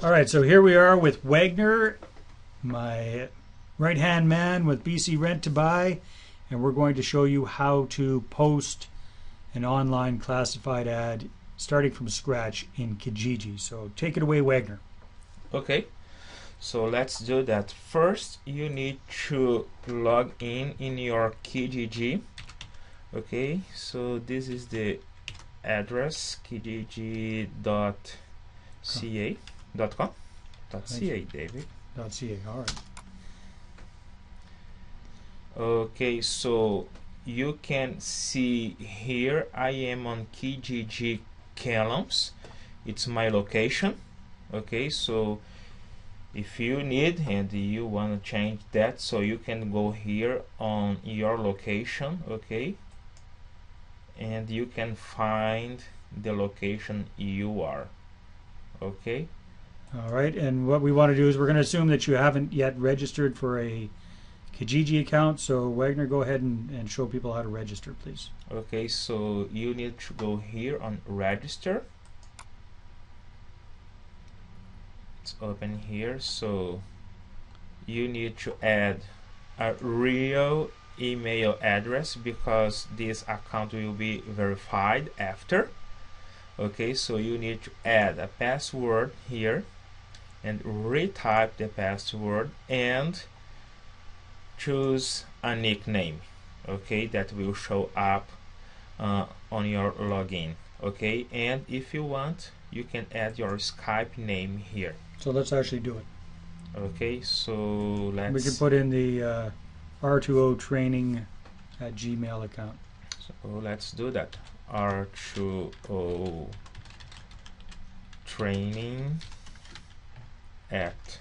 All right, so here we are with Wagner, my right-hand man with BC Rent to Buy, and we're going to show you how to post an online classified ad starting from scratch in Kjiji. So take it away, Wagner. Okay, so let's do that. First, you need to log in your Kjiji. Okay, so this is the address, kjiji.ca.com.ca, David. .ca, all right. Okay, so you can see here I am on Kjiji columns. It's my location. Okay, so if you need and you want to change that, so you can go here on your location, okay, and you can find the location you are. Okay, All right, and what we want to do is we're going to assume that you haven't yet registered for a Kjiji account. So Wagner, go ahead and show people how to register, please. okay, so you need to go here on register. It's open here, so you need to add a real email address because this account will be verified after. Okay, so you need to add a password here and retype the password and choose a nickname, okay, that will show up on your login. Okay, and if you want, you can add your Skype name here. So let's actually do it. Okay, so let's... We can put in the R2O training at Gmail account. So let's do that. R2O training at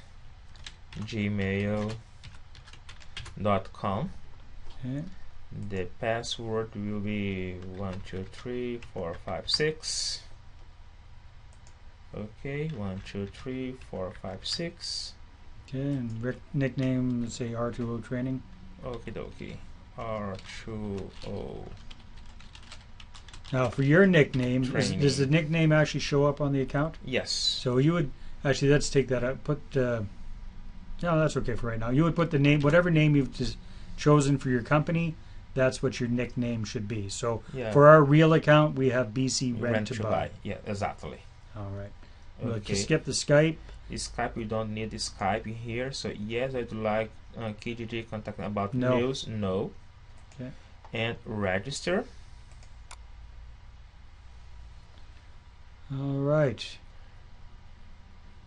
gmail.com. Okay. The password will be 123456. Okay, 123456. Okay, and nickname, let's say R2O training. Okie dokie. R2O. Now, for your nickname, does the nickname actually show up on the account? Yes. So you would actually, let's take that out. Put no, that's okay for right now. You would put the name, whatever name you've just chosen for your company. That's what your nickname should be. So yeah, for our real account, we have BC Rent to Buy. Yeah, exactly. All right. Okay. We'll just skip the Skype. Skype, we don't need the Skype here. So yes, I'd like Kjiji contact about No. news. No. Okay. And register. All right.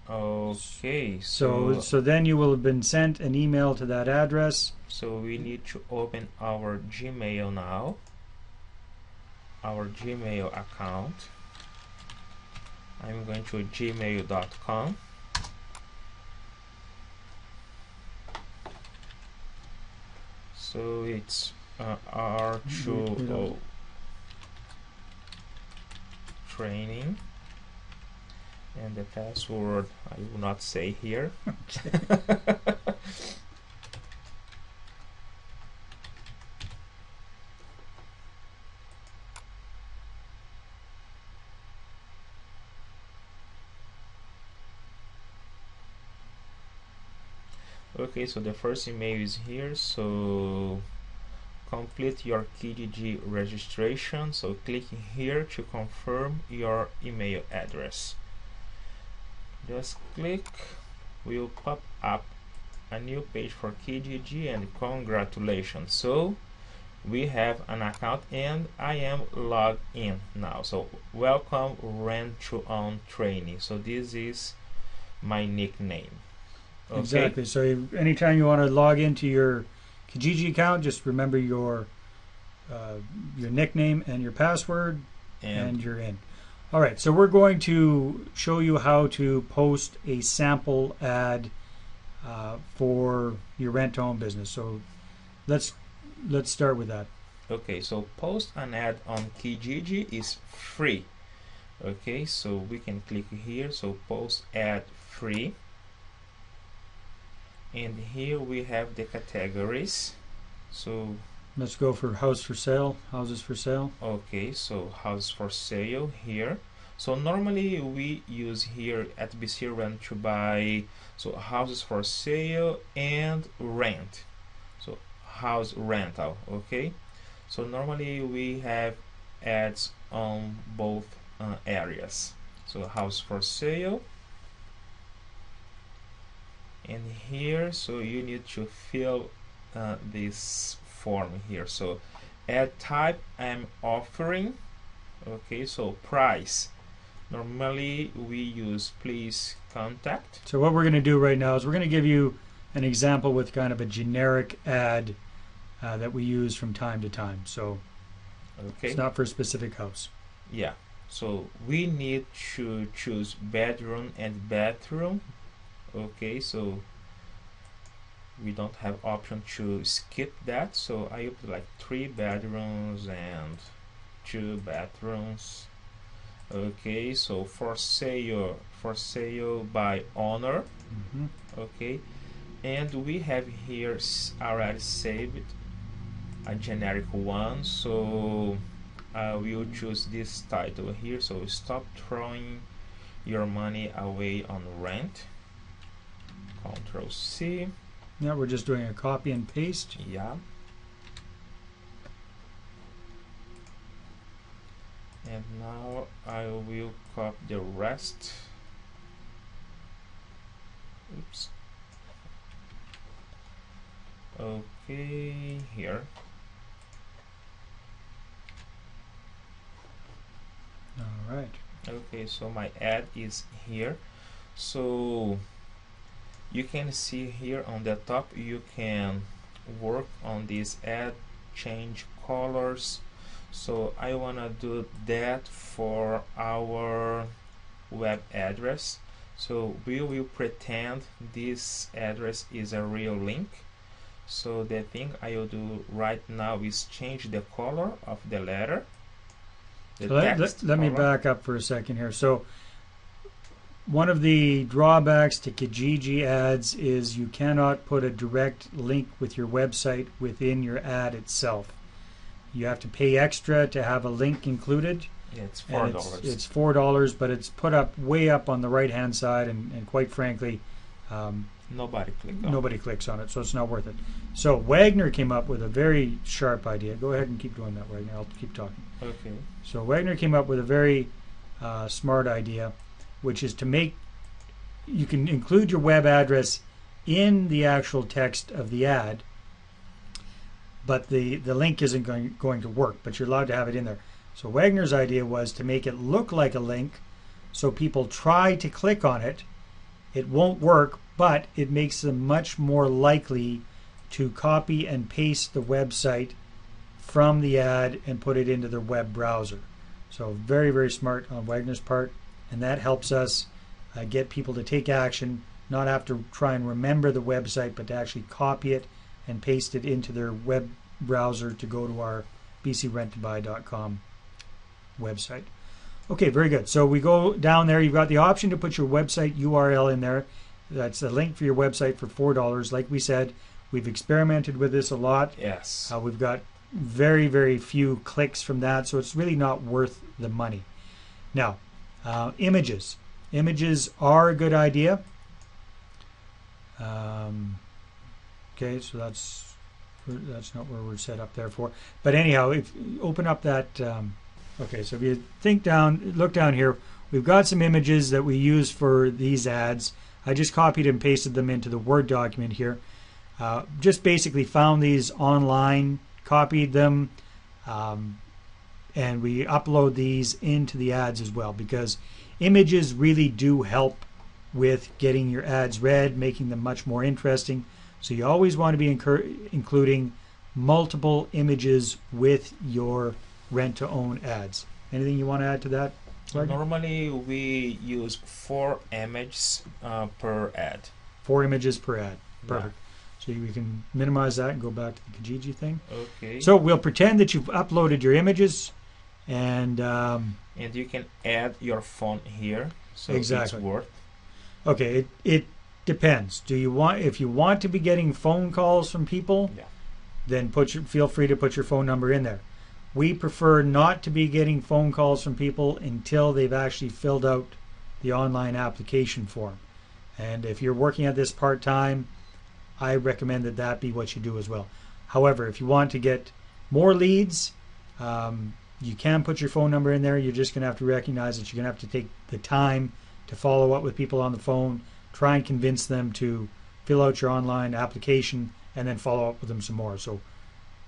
Okay. So then you will have been sent an email to that address. So we need to open our Gmail now. Our Gmail account. I'm going to gmail.com. So it's R2O training, and the password I will not say here. Okay, so the first email is here. So complete your Kjiji registration. So click here to confirm your email address. Just click, will pop up a new page for Kjiji, and congratulations. So we have an account and I am logged in now. So welcome Rent to Own Training. So this is my nickname. Okay. Exactly. So anytime you want to log into your Kjiji account, just remember your nickname and your password, and you're in. All right. So we're going to show you how to post a sample ad for your rent-to-own business. So let's start with that. Okay. So post an ad on Kjiji is free. Okay. So we can click here. So post ad free. And here we have the categories. So let's go for house for sale, houses for sale. Okay, so house for sale here. So normally we use here at BC Rent to buy houses for sale and rent. So house rental, okay? So normally we have ads on both areas. So house for sale, and here so you need to fill this form here. So ad type I'm offering, okay, so price normally we use please contact. So what we're going to do right now is we're going to give you an example with kind of a generic ad that we use from time to time. So okay, it's not for a specific house. Yeah, so we need to choose bedroom and bathroom. Okay, so we don't have option to skip that, so I put like 3 bedrooms and 2 bathrooms. Okay, so for sale by owner. Okay, and we have here already saved a generic one, so I will choose this title here. So stop throwing your money away on rent. Control C. Now we're just doing a copy and paste. Yeah. And now I will copy the rest. Oops. Okay, here. All right. Okay, so my ad is here. So you can see here on the top you can work on this ad, change colors. So I wanna do that for our web address. So we will pretend this address is a real link. So the thing I will do right now is change the color of the letter. So let me back up for a second here. So one of the drawbacks to Kjiji ads is you cannot put a direct link with your website within your ad itself. You have to pay extra to have a link included. Yeah, it's $4. It's $4, but it's put up way up on the right-hand side, and quite frankly, nobody clicks on it, so it's not worth it. So Wagner came up with a very sharp idea. Go ahead and keep doing that, Wagner. I'll keep talking. Okay. So Wagner came up with a very smart idea, which is to make, you can include your web address in the actual text of the ad, but the link isn't going to work, but you're allowed to have it in there. So Wagner's idea was to make it look like a link, so people try to click on it. It won't work, but it makes them much more likely to copy and paste the website from the ad and put it into their web browser. So very, very smart on Wagner's part, and that helps us get people to take action, not have to try and remember the website, but to actually copy it and paste it into their web browser to go to our bcrenttobuy.com website. Okay, very good. So we go down there. You've got the option to put your website URL in there. That's a link for your website for $4. Like we said, we've experimented with this a lot. Yes. We've got very, very few clicks from that, so it's really not worth the money. Now, images. Images are a good idea. Okay, so that's not where we're set up there for. But anyhow, if you open up that, okay, so if you look down here, we've got some images that we use for these ads. I just copied and pasted them into the Word document here. Just basically found these online, copied them, and we upload these into the ads as well, because images really do help with getting your ads read, making them much more interesting. So you always want to be including multiple images with your rent-to-own ads. Anything you want to add to that? Normally we use 4 images per ad. 4 images per ad. Perfect. Yeah. So we can minimize that and go back to the Kjiji thing. Okay. So we'll pretend that you've uploaded your images, and you can add your phone here. So exactly. It's worth. Okay, it depends. If you want to be getting phone calls from people, yeah, then feel free to put your phone number in there. We prefer not to be getting phone calls from people until they've actually filled out the online application form. And if you're working at this part-time, I recommend that that be what you do as well. However, if you want to get more leads, you can put your phone number in there. You're just going to have to recognize that you're going to have to take the time to follow up with people on the phone, try and convince them to fill out your online application, and then follow up with them some more. So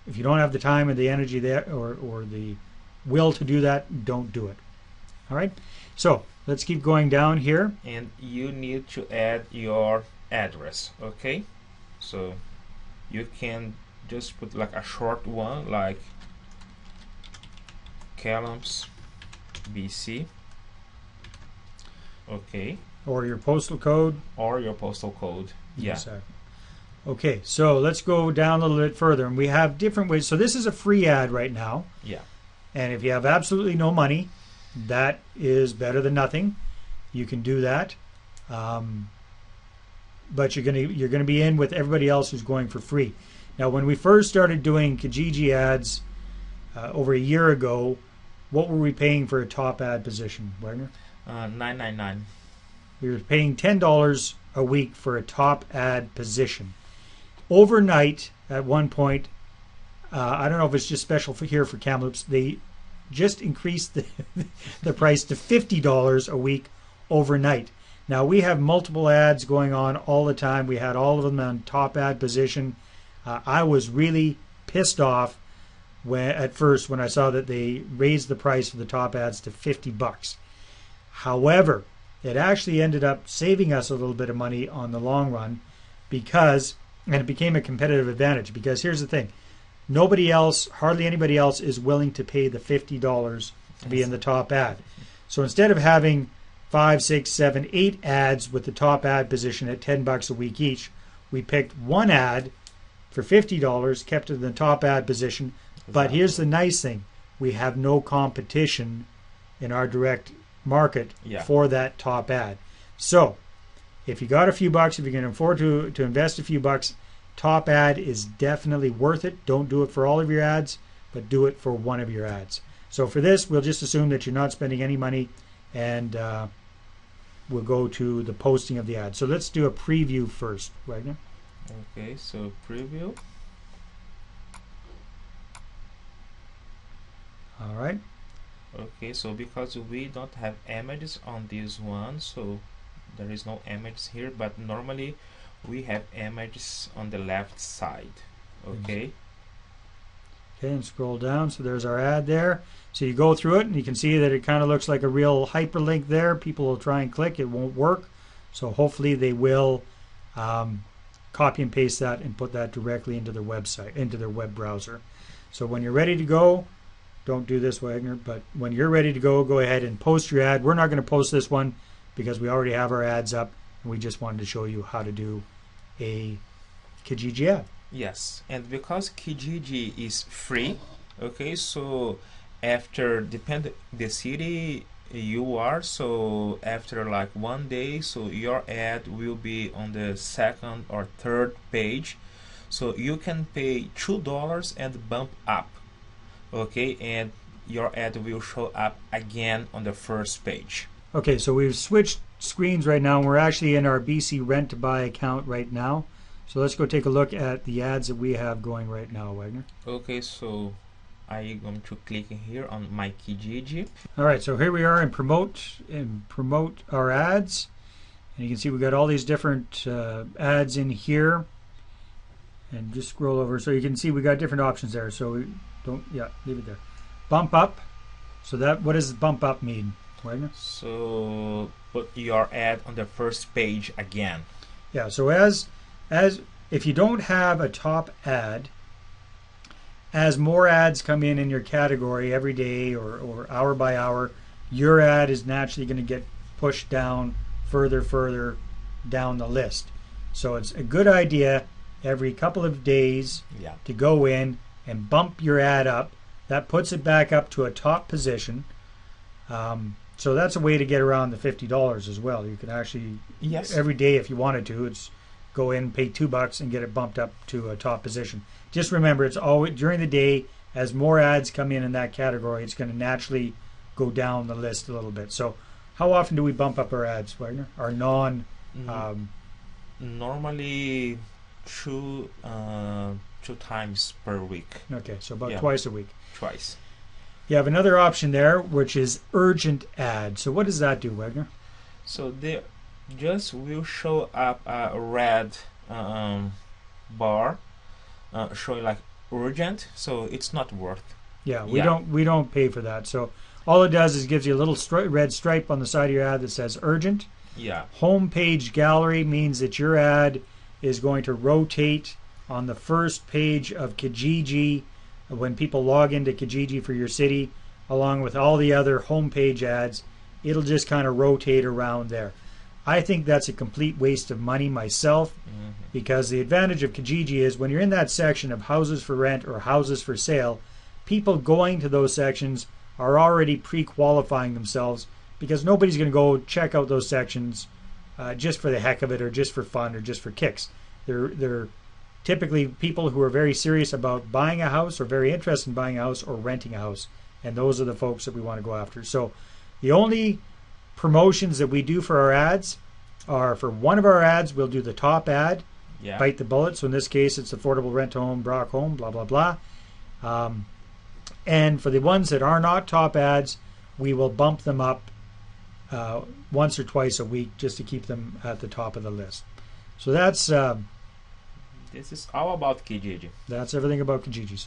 if you don't have the time and the energy there or the will to do that, don't do it. All right? So let's keep going down here. And you need to add your address, okay? So you can just put like a short one, like Kellamps, BC. Okay. Or your postal code. Or your postal code. Yeah. Exactly. Okay, so let's go down a little bit further. And we have different ways. So this is a free ad right now. Yeah. And if you have absolutely no money, that is better than nothing. You can do that. But you're gonna be in with everybody else who's going for free. Now, when we first started doing Kjiji ads over a year ago, what were we paying for a top ad position, Wagner? $9.99. We were paying $10 a week for a top ad position. Overnight, at one point, I don't know if it's just special for here for Kamloops, they just increased the price to $50 a week overnight. Now, we have multiple ads going on all the time. We had all of them on top ad position. I was really pissed off at first when I saw that they raised the price for the top ads to $50. However, it actually ended up saving us a little bit of money on the long run because, and it became a competitive advantage because here's the thing, nobody else, hardly anybody else is willing to pay the $50 to be in the top ad. So instead of having 5, 6, 7, 8 ads with the top ad position at $10 a week each, we picked one ad for $50, kept it in the top ad position. But here's the nice thing, we have no competition in our direct market for that top ad. So if you got a few bucks, if you can afford to invest a few bucks, top ad is definitely worth it. Don't do it for all of your ads, but do it for one of your ads. So for this, we'll just assume that you're not spending any money, and we'll go to the posting of the ad. So let's do a preview first, Wagner. Okay, so preview. All right. Okay, so because we don't have images on this one, so there is no images here, but normally we have images on the left side. Okay. Okay, and scroll down. So there's our ad there. So you go through it and you can see that it kind of looks like a real hyperlink there. People will try and click. It won't work. So hopefully they will copy and paste that and put that directly into their website, into their web browser. So when you're ready to go, don't do this, Wagner, but when you're ready to go ahead and post your ad. We're not going to post this one because we already have our ads up, and we just wanted to show you how to do a Kjiji ad. Yes, and because Kjiji is free, okay, so after depend the city you are, so after like 1 day, so your ad will be on the second or third page, so you can pay $2 and bump up. Okay, and your ad will show up again on the first page. Okay, so we've switched screens right now, and we're actually in our BC Rent to Buy account right now. So let's go take a look at the ads that we have going right now, Wagner. Okay, so I'm going to click here on my Kjiji. All right, so here we are in promote our ads, and you can see we got all these different ads in here. And just scroll over, so you can see we got different options there. So we leave it there. Bump up. So that, what does bump up mean, Wagner? So put your ad on the first page again. Yeah, so as if you don't have a top ad, as more ads come in your category every day or hour by hour, your ad is naturally going to get pushed down further down the list. So it's a good idea every couple of days to go in and bump your ad up. That puts it back up to a top position. So that's a way to get around the $50 as well. You can actually, every day if you wanted to, it's go in, pay $2 and get it bumped up to a top position. Just remember, it's always during the day as more ads come in that category, it's going to naturally go down the list a little bit. So how often do we bump up our ads, Wagner? Our non... Normally two times per week. Okay, so about twice a week. Twice. You have another option there, which is urgent ad. So what does that do, Wagner? So they just will show up a red bar showing like urgent, so it's not worth. Yeah, we don't pay for that. So all it does is gives you a little red stripe on the side of your ad that says urgent. Yeah. Home page gallery means that your ad is going to rotate on the first page of Kjiji when people log into Kjiji for your city, along with all the other homepage ads. It'll just kind of rotate around there. I think that's a complete waste of money myself, because the advantage of Kjiji is when you're in that section of houses for rent or houses for sale, people going to those sections are already pre-qualifying themselves, because nobody's going to go check out those sections just for the heck of it, or just for fun, or just for kicks. They're typically people who are very serious about buying a house, or very interested in buying a house, or renting a house, and those are the folks that we want to go after. So the only promotions that we do for our ads are, for one of our ads, we'll do the top ad, bite the bullet. So in this case, it's affordable rent home, Brock home, blah, blah, blah. And for the ones that are not top ads, we will bump them up once or twice a week just to keep them at the top of the list. So that's this is all about Kjiji. That's everything about Kjiji.